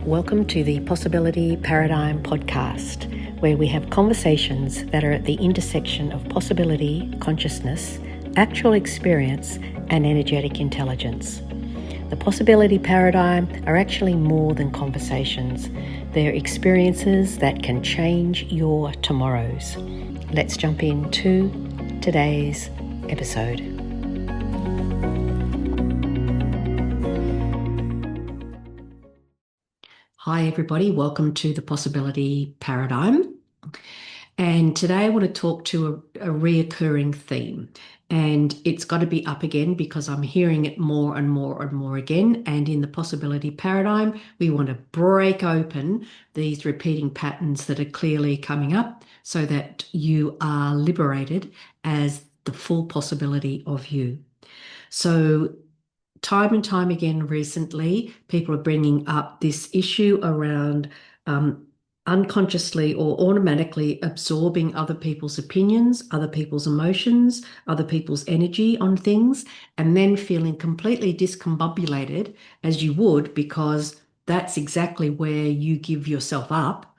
Welcome to the Possibility Paradigm podcast, where we have conversations that are at the intersection of possibility, consciousness, actual experience, and energetic intelligence. The Possibility Paradigm are actually more than conversations. They're experiences that can change your tomorrows. Let's jump into today's episode. Hi everybody, welcome to the Possibility Paradigm. And today I want to talk to a reoccurring theme. And it's got to be up again because I'm hearing it more and more and more again. And in the Possibility Paradigm, we want to break open these repeating patterns that are clearly coming up so that you are liberated as the full possibility of you. So time and time again recently, people are bringing up this issue around unconsciously or automatically absorbing other people's opinions, other people's emotions, other people's energy on things, and then feeling completely discombobulated as you would, because that's exactly where you give yourself up,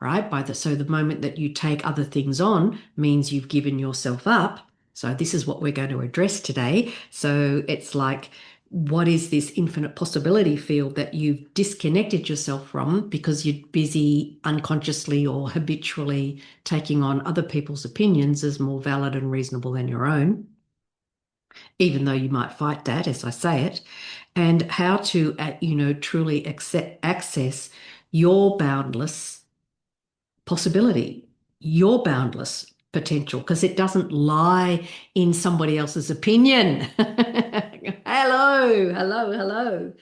right? So the moment that you take other things on means you've given yourself up. So this is what we're going to address today. So it's like, what is this infinite possibility field that you've disconnected yourself from because you're busy unconsciously or habitually taking on other people's opinions as more valid and reasonable than your own, even though you might fight that as I say it, and how to, truly access your boundless possibility, your boundless potential, because it doesn't lie in somebody else's opinion. Hello.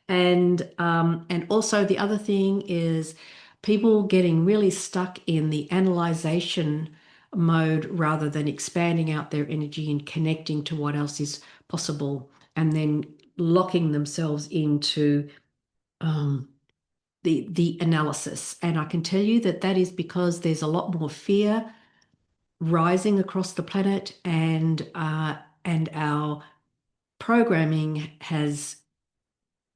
And also the other thing is people getting really stuck in the analyzation mode rather than expanding out their energy and connecting to what else is possible, and then locking themselves into the analysis. And I can tell you that that is because there's a lot more fear rising across the planet, and our programming has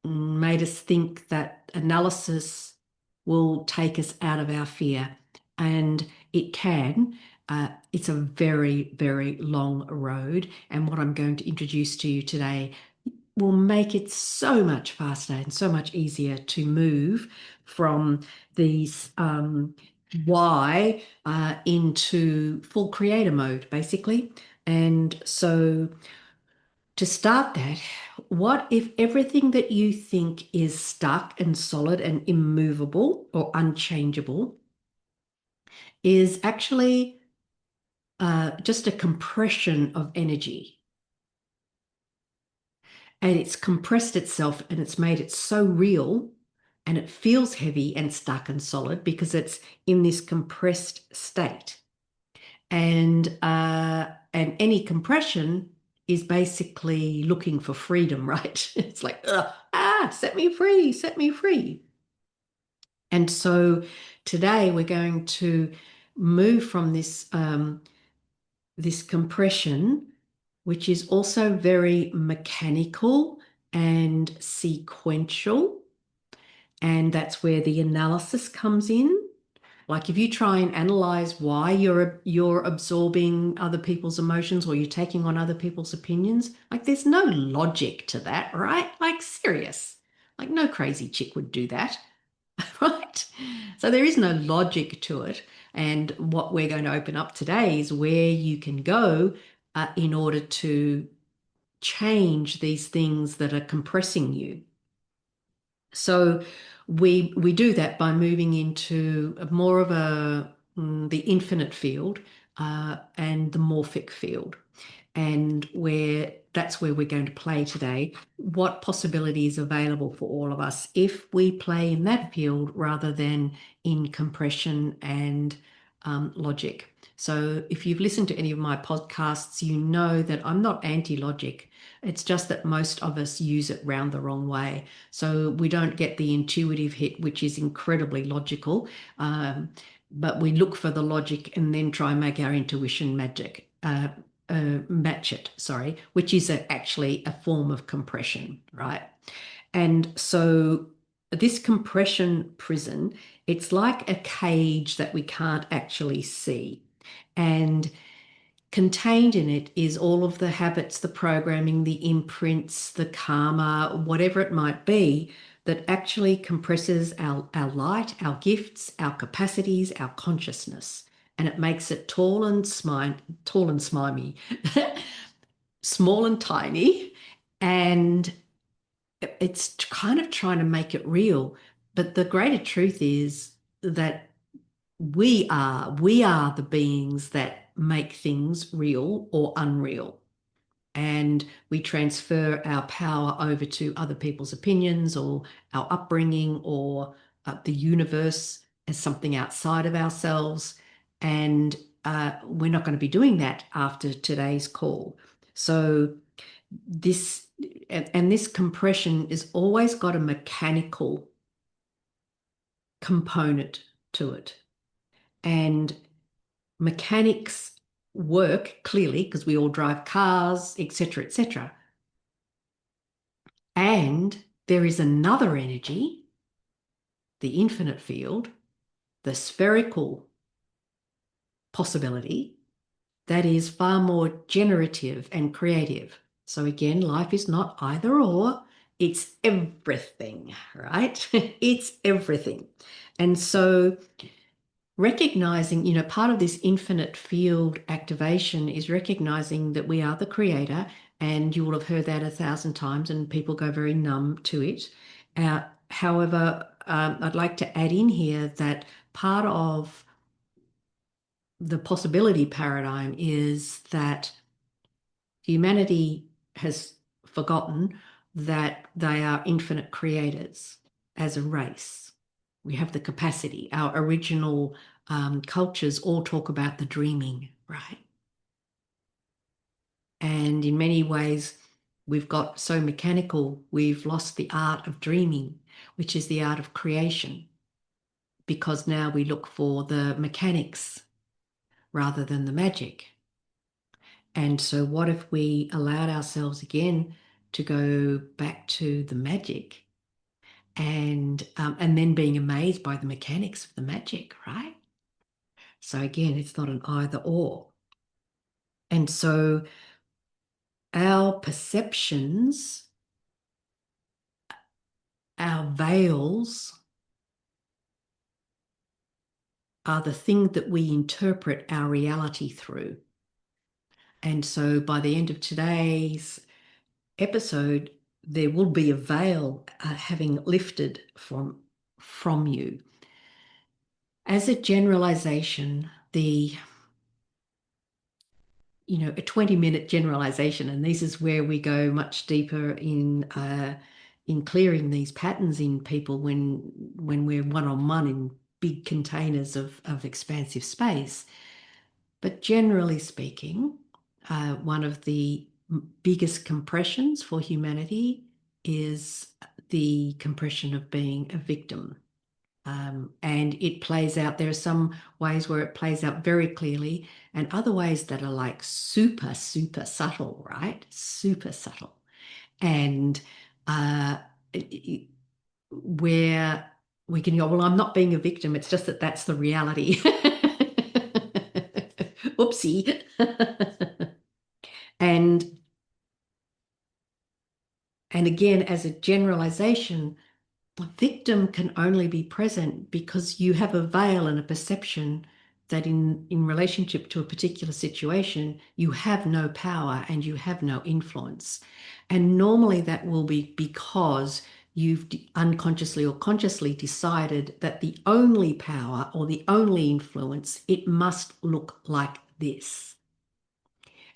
made us think that analysis will take us out of our fear, and it can. It's a very, very long road, and what I'm going to introduce to you today will make it so much faster and so much easier to move from these why into full creator mode, basically. And so to start that, what if everything that you think is stuck and solid and immovable or unchangeable is actually just a compression of energy? And it's compressed itself and it's made it so real, and it feels heavy and stuck and solid because it's in this compressed state. And any compression is basically looking for freedom, right? It's like, set me free, set me free. And so today we're going to move from this this compression, which is also very mechanical and sequential. And that's where the analysis comes in. Like if you try and analyze why you're absorbing other people's emotions or you're taking on other people's opinions, like there's no logic to that, right? Like serious. Like no crazy chick would do that, right? So there is no logic to it. And what we're going to open up today is where you can go in order to change these things that are compressing you. So we do that by moving into more of the infinite field and the morphic field, and that's where we're going to play today. What possibility is available for all of us if we play in that field rather than in compression and logic? So if you've listened to any of my podcasts, you know that I'm not anti-logic. It's just that most of us use it round the wrong way. So we don't get the intuitive hit, which is incredibly logical, but we look for the logic and then try and make our intuition match it, which is actually a form of compression, right? And so this compression prison, it's like a cage that we can't actually see. And contained in it is all of the habits, the programming, the imprints, the karma, whatever it might be, that actually compresses our light, our gifts, our capacities, our consciousness. And it makes it tall and slimy, small and tiny. And it's kind of trying to make it real. But the greater truth is that we are the beings that make things real or unreal. And we transfer our power over to other people's opinions or our upbringing or the universe as something outside of ourselves. And we're not going to be doing that after today's call. So this and this compression is always got a mechanical component to it. And mechanics work clearly because we all drive cars, etc., etc. And there is another energy, the infinite field, the spherical possibility, that is far more generative and creative. So again, life is not either or, it's everything, right? It's everything. And so recognizing, part of this infinite field activation is recognizing that we are the creator, and you will have heard that 1,000 times, and people go very numb to it. However, I'd like to add in here that part of the possibility paradigm is that humanity has forgotten that they are infinite creators as a race. We have the capacity. Our original cultures all talk about the dreaming, right? And in many ways, we've got so mechanical, we've lost the art of dreaming, which is the art of creation, because now we look for the mechanics rather than the magic. And so what if we allowed ourselves again to go back to the magic and then being amazed by the mechanics of the magic, right? So again, it's not an either or. And so our perceptions, our veils are the thing that we interpret our reality through. And so by the end of today's episode, there will be a veil having lifted from you. As a generalization, a 20-minute generalization, and this is where we go much deeper in clearing these patterns in people when we're one-on-one in big containers of expansive space. But generally speaking, one of the biggest compressions for humanity is the compression of being a victim. And it plays out. There are some ways where it plays out very clearly, and other ways that are like super, super subtle, right? Super subtle. And where we can go, well, I'm not being a victim. It's just that that's the reality. Oopsie. And again, as a generalization, the victim can only be present because you have a veil and a perception that in relationship to a particular situation, you have no power and you have no influence. And normally that will be because you've unconsciously or consciously decided that the only power or the only influence, it must look like this.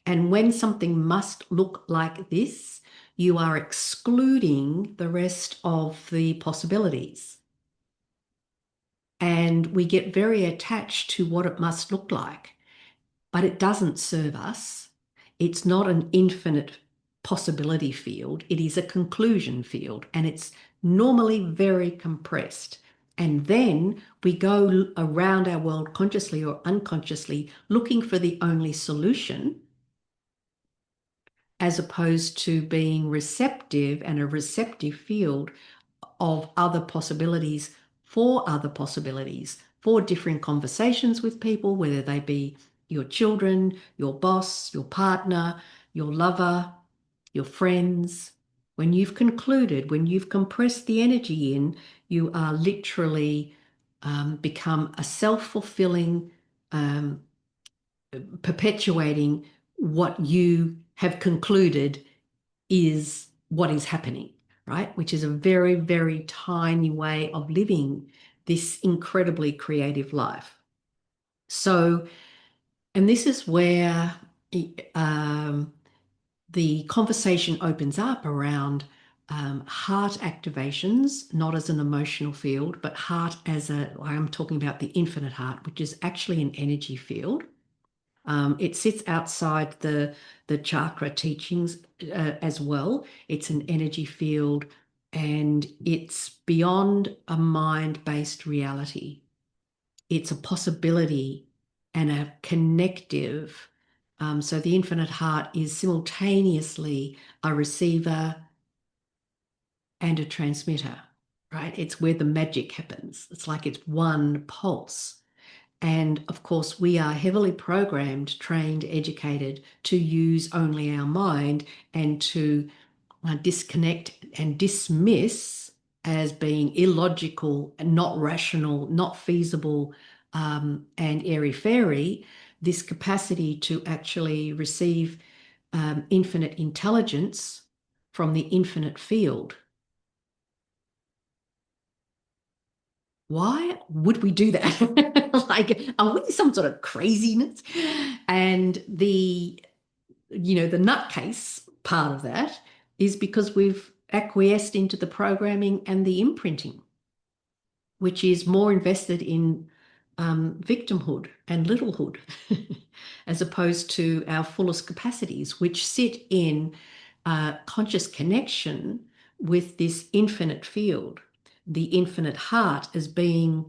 And when something must look like this, you are excluding the rest of the possibilities. And we get very attached to what it must look like, but it doesn't serve us. It's not an infinite possibility field. It is a conclusion field, and it's normally very compressed. And then we go around our world consciously or unconsciously looking for the only solution, as opposed to being receptive and a receptive field of other possibilities for other possibilities, for different conversations with people, whether they be your children, your boss, your partner, your lover, your friends. When you've concluded, when you've compressed the energy in, you are literally become a self-fulfilling, um, perpetuating what you have concluded is what is happening, right? Which is a very, very tiny way of living this incredibly creative life. So, and this is where um, the conversation opens up around heart activations, not as an emotional field, but heart as I'm talking about the infinite heart, which is actually an energy field. It sits outside the chakra teachings as well. It's an energy field and it's beyond a mind-based reality. It's a possibility and a connective. So the infinite heart is simultaneously a receiver and a transmitter, right? It's where the magic happens. It's like it's one pulse. And of course, we are heavily programmed, trained, educated to use only our mind and to disconnect and dismiss as being illogical and not rational, not feasible, and airy-fairy, this capacity to actually receive infinite intelligence from the infinite field. Why would we do that? Like, are we some sort of craziness? And the nutcase part of that is because we've acquiesced into the programming and the imprinting, which is more invested in victimhood and littlehood, as opposed to our fullest capacities, which sit in conscious connection with this infinite field, the infinite heart as being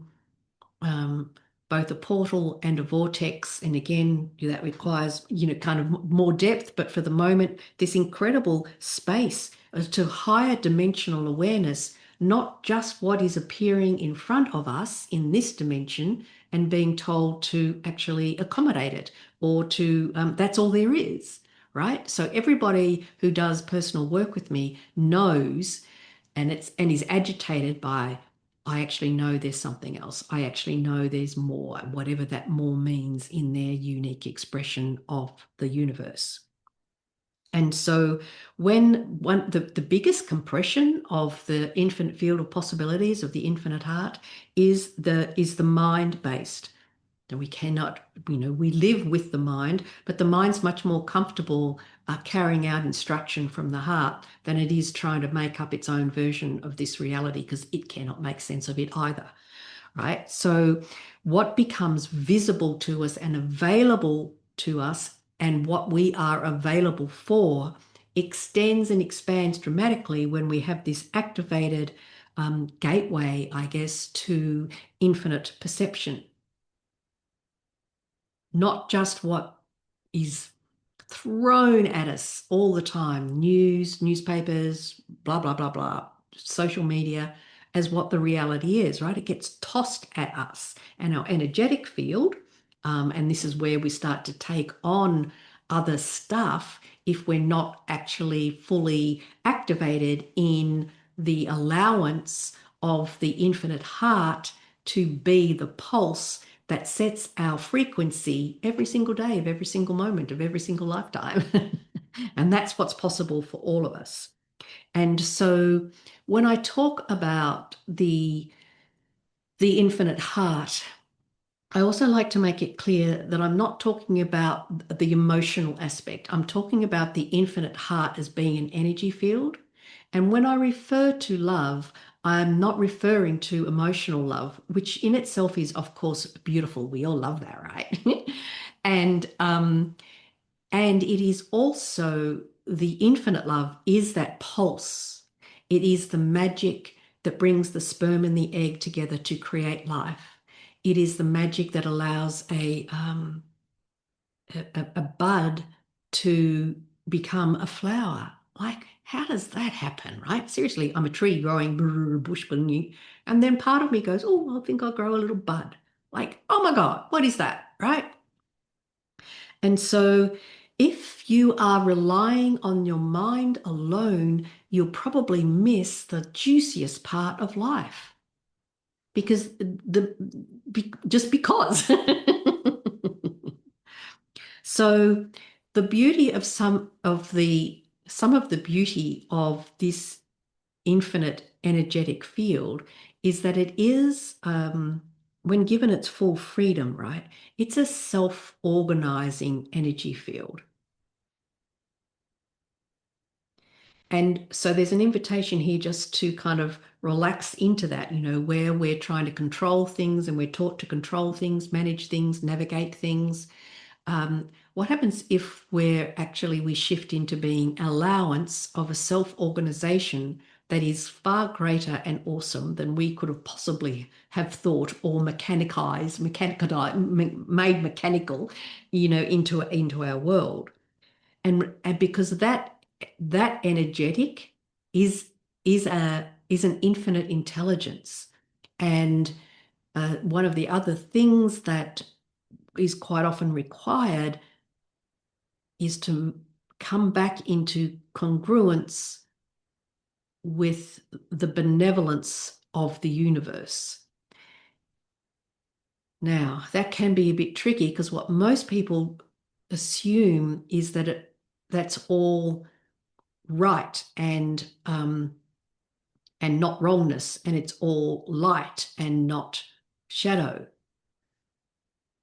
um, both a portal and a vortex. And again, that requires, kind of more depth. But for the moment, this incredible space to higher dimensional awareness, not just what is appearing in front of us in this dimension and being told to actually accommodate it or to, that's all there is, right? So everybody who does personal work with me knows and is agitated by, I actually know there's something else. I actually know there's more, whatever that more means in their unique expression of the universe. And so when the biggest compression of the infinite field of possibilities of the infinite heart is the mind-based. And we cannot, we live with the mind, but the mind's much more comfortable carrying out instruction from the heart than it is trying to make up its own version of this reality because it cannot make sense of it either, right? So what becomes visible to us and available to us and what we are available for extends and expands dramatically when we have this activated gateway, I guess, to infinite perception. Not just what is thrown at us all the time, news, newspapers, blah, blah, blah, blah, social media, as what the reality is, right? It gets tossed at us and our energetic field. And this is where we start to take on other stuff if we're not actually fully activated in the allowance of the infinite heart to be the pulse that sets our frequency every single day of every single moment of every single lifetime. And that's what's possible for all of us. And so when I talk about the infinite heart, I also like to make it clear that I'm not talking about the emotional aspect. I'm talking about the infinite heart as being an energy field. And when I refer to love, I'm not referring to emotional love, which in itself is, of course, beautiful. We all love that, right? and and it is also the infinite love is that pulse. It is the magic that brings the sperm and the egg together to create life. It is the magic that allows a bud to become a flower. Like, how does that happen, right? Seriously, I'm a tree growing bush beneath, and then part of me goes, oh, I think I'll grow a little bud. Like, oh my God, what is that, right? And so if you are relying on your mind alone, you'll probably miss the juiciest part of life because just because. So the beauty of some of the beauty of this infinite energetic field is that it is, when given its full freedom, right? It's a self-organizing energy field. And so there's an invitation here just to kind of relax into that, where we're trying to control things and we're taught to control things, manage things, navigate things. What happens if we shift into being an allowance of a self-organization that is far greater and awesome than we could have possibly have thought or made mechanical, into our world. And because that energetic is an infinite intelligence. And one of the other things that is quite often required is to come back into congruence with the benevolence of the universe. Now, that can be a bit tricky because what most people assume is that that's all right and not wrongness, and it's all light and not shadow.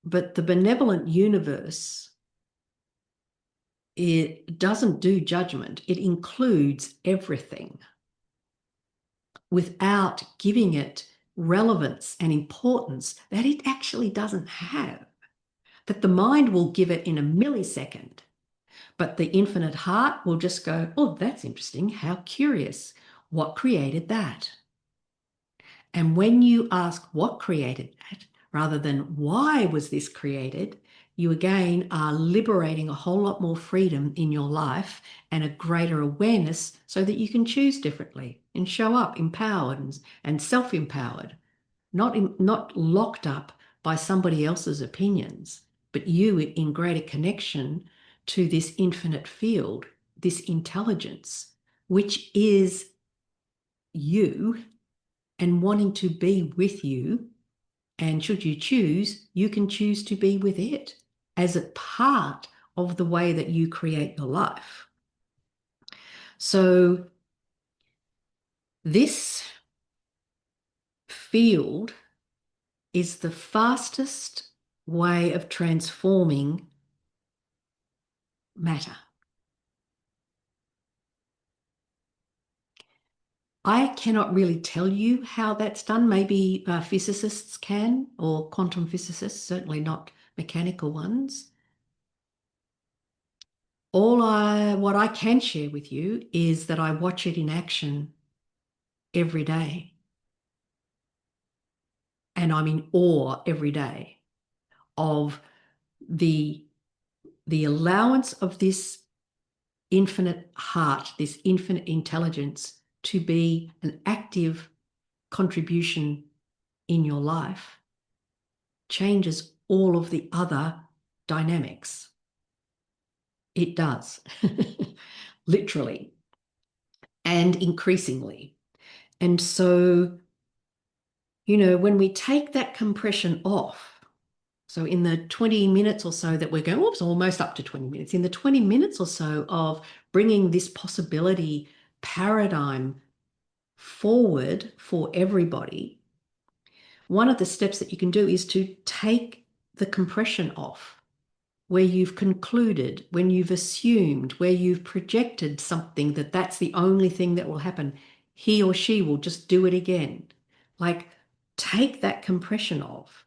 But the benevolent universe, it doesn't do judgment. It includes everything without giving it relevance and importance that it actually doesn't have, that the mind will give it in a millisecond, but the infinite heart will just go, oh, that's interesting. How curious. What created that? And when you ask what created that, rather than why was this created, you again are liberating a whole lot more freedom in your life and a greater awareness so that you can choose differently and show up empowered and self-empowered, not locked up by somebody else's opinions, but you in greater connection to this infinite field, this intelligence, which is you and wanting to be with you. And should you choose, you can choose to be with it as a part of the way that you create your life. So this field is the fastest way of transforming matter. I cannot really tell you how that's done. Maybe physicists can, or quantum physicists, certainly not mechanical ones. What I can share with you is that I watch it in action every day. And I'm in awe every day of the allowance of this infinite heart, this infinite intelligence to be an active contribution in your life changes all of the other dynamics. It does, literally, and increasingly. And so, when we take that compression off, so in the 20 minutes or so that we're going, oops, almost up to 20 minutes, in the 20 minutes or so of bringing this possibility paradigm forward for everybody, one of the steps that you can do is to take the compression off, where you've concluded, when you've assumed, where you've projected something that that's the only thing that will happen. He or she will just do it again. Like, take that compression off,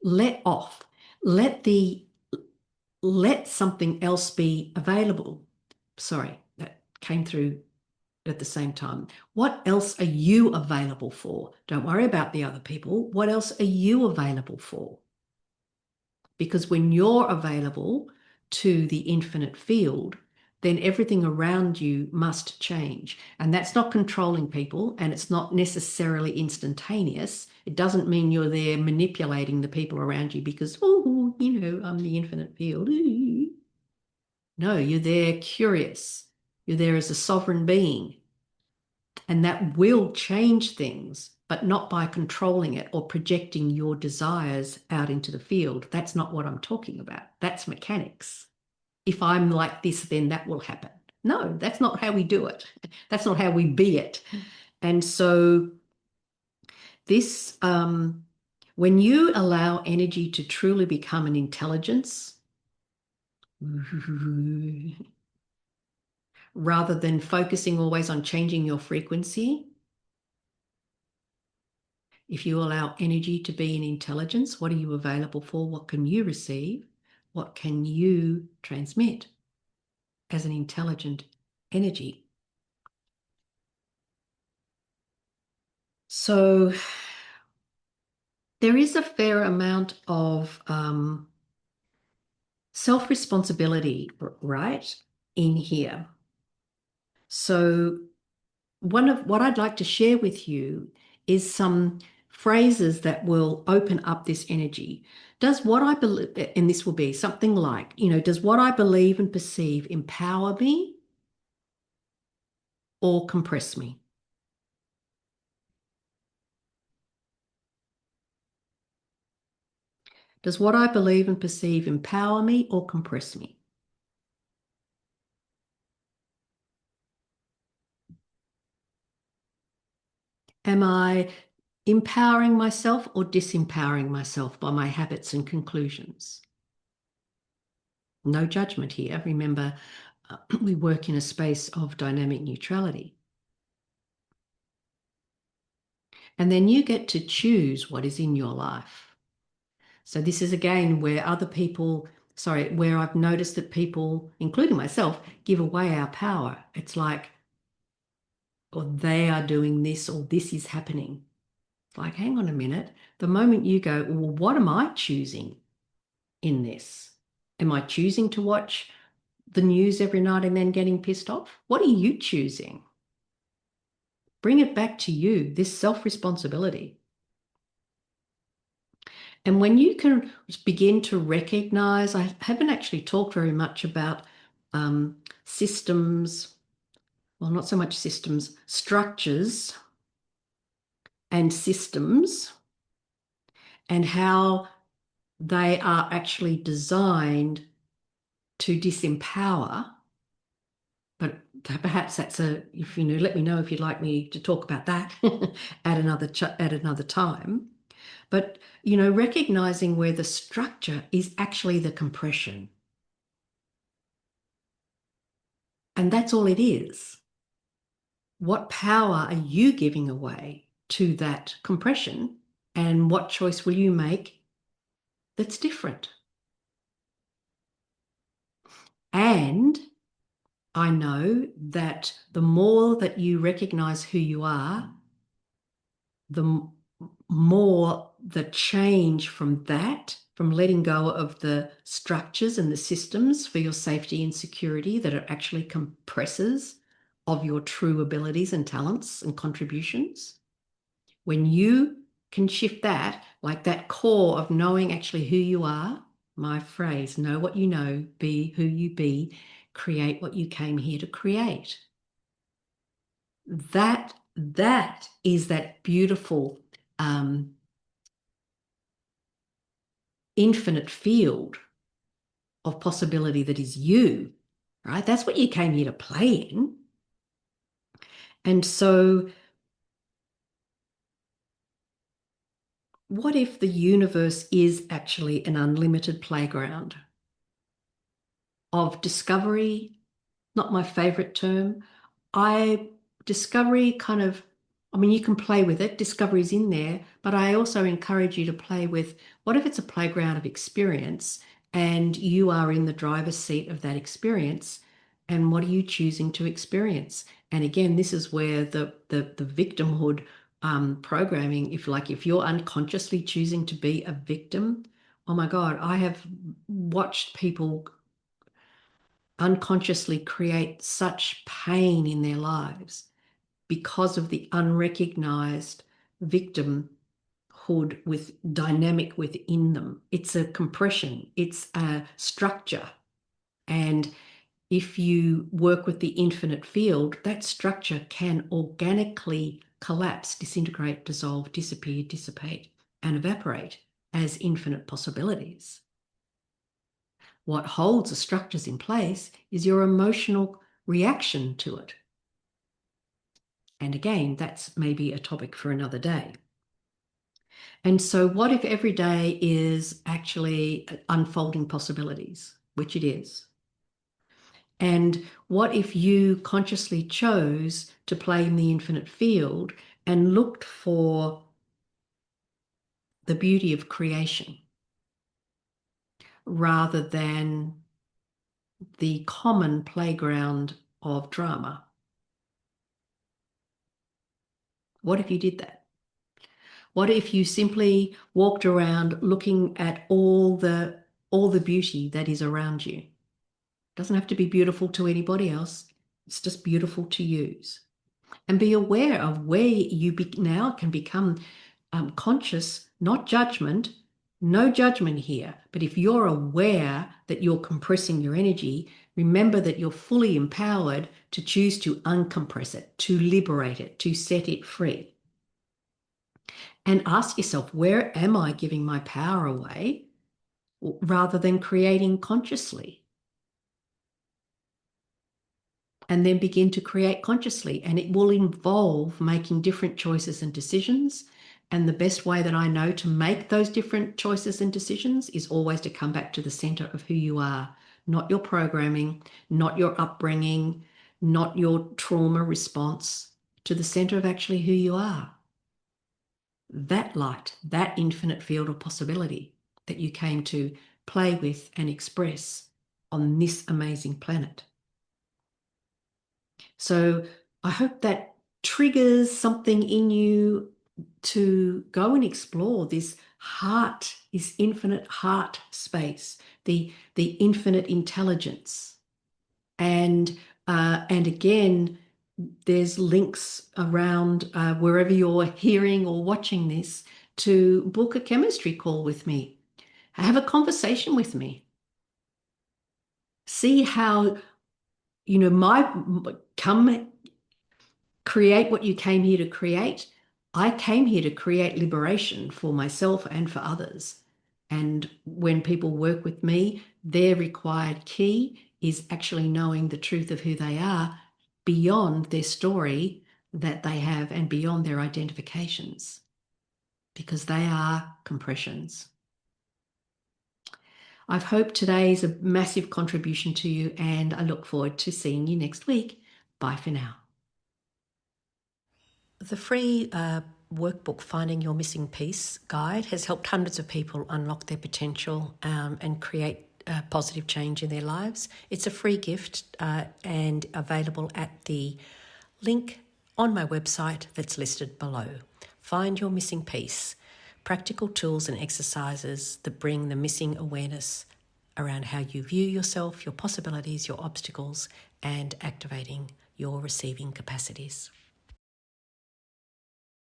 let off, let something else be available. Sorry, that came through at the same time. What else are you available for? Don't worry about the other people. What else are you available for? Because when you're available to the infinite field, then everything around you must change. And that's not controlling people, and it's not necessarily instantaneous. It doesn't mean you're there manipulating the people around you because, oh, I'm the infinite field. Ooh. No, you're there curious. You're there as a sovereign being. And that will change things, but not by controlling it or projecting your desires out into the field. That's not what I'm talking about. That's mechanics. If I'm like this, then that will happen. No, that's not how we do it. That's not how we be it. And so this, when you allow energy to truly become an intelligence, rather than focusing always on changing your frequency, if you allow energy to be an intelligence, what are you available for? What can you receive? What can you transmit as an intelligent energy? So there is a fair amount of self-responsibility, right, in here. So one of what I'd like to share with you is some phrases that will open up this energy. Does what I believe, and this will be something like, does what I believe and perceive empower me or compress me? Does what I believe and perceive empower me or compress me? Am I empowering myself or disempowering myself by my habits and conclusions? No judgment here. Remember, we work in a space of dynamic neutrality. And then you get to choose what is in your life. So this is again where where I've noticed that people, including myself, give away our power. It's like, or they are doing this, or this is happening. It's like, hang on a minute. The moment you go, well, what am I choosing in this? Am I choosing to watch the news every night and then getting pissed off? What are you choosing? Bring it back to you, this self-responsibility. And when you can begin to recognize, I haven't actually talked very much about systems, well, not so much systems, structures and systems, and how they are actually designed to disempower. But perhaps that's let me know if you'd like me to talk about that at another time. But, recognizing where the structure is actually the compression. And that's all it is. What power are you giving away to that compression? And what choice will you make that's different? And I know that the more that you recognize who you are, the more the change from that, from letting go of the structures and the systems for your safety and security that are actually compressors of your true abilities and talents and contributions. When you can shift that, like that core of knowing actually who you are, my phrase, know what you know, be who you be, create what you came here to create. That is that beautiful infinite field of possibility that is you, right? That's what you came here to play in. And so what if the universe is actually an unlimited playground of discovery? Not my favorite term. Discovery kind of, I mean, you can play with it. Discovery's in there, but I also encourage you to play with what if it's a playground of experience and you are in the driver's seat of that experience, and what are you choosing to experience? And again, this is where the victimhood programming, if you're unconsciously choosing to be a victim, oh my God, I have watched people unconsciously create such pain in their lives because of the unrecognized victimhood with dynamic within them. It's a compression, it's a structure. And if you work with the infinite field, that structure can organically collapse, disintegrate, dissolve, disappear, dissipate, and evaporate as infinite possibilities. What holds the structures in place is your emotional reaction to it. And again, that's maybe a topic for another day. And so what if every day is actually unfolding possibilities, which it is? And what if you consciously chose to play in the infinite field and looked for the beauty of creation rather than the common playground of drama? What if you did that? What if you simply walked around looking at all the beauty that is around you? It doesn't have to be beautiful to anybody else. It's just beautiful to use. And be aware of where you now can become conscious, not judgment, no judgment here. But if you're aware that you're compressing your energy, remember that you're fully empowered to choose to uncompress it, to liberate it, to set it free. And ask yourself, where am I giving my power away rather than creating consciously? And then begin to create consciously. And it will involve making different choices and decisions. And the best way that I know to make those different choices and decisions is always to come back to the center of who you are, not your programming, not your upbringing, not your trauma response, to the center of actually who you are. That light, that infinite field of possibility that you came to play with and express on this amazing planet. So I hope that triggers something in you to go and explore this heart, this infinite heart space, the infinite intelligence. And again, there's links around wherever you're hearing or watching this to book a chemistry call with me. Have a conversation with me. See how, come create what you came here to create. I came here to create liberation for myself and for others. And when people work with me, their required key is actually knowing the truth of who they are beyond their story that they have and beyond their identifications, because they are compressions. I've hoped today is a massive contribution to you, and I look forward to seeing you next week. Bye for now. The free workbook, Finding Your Missing Piece guide, has helped hundreds of people unlock their potential and create positive change in their lives. It's a free gift and available at the link on my website that's listed below. Find Your Missing Piece, practical tools and exercises that bring the missing awareness around how you view yourself, your possibilities, your obstacles, and activating your receiving capacities.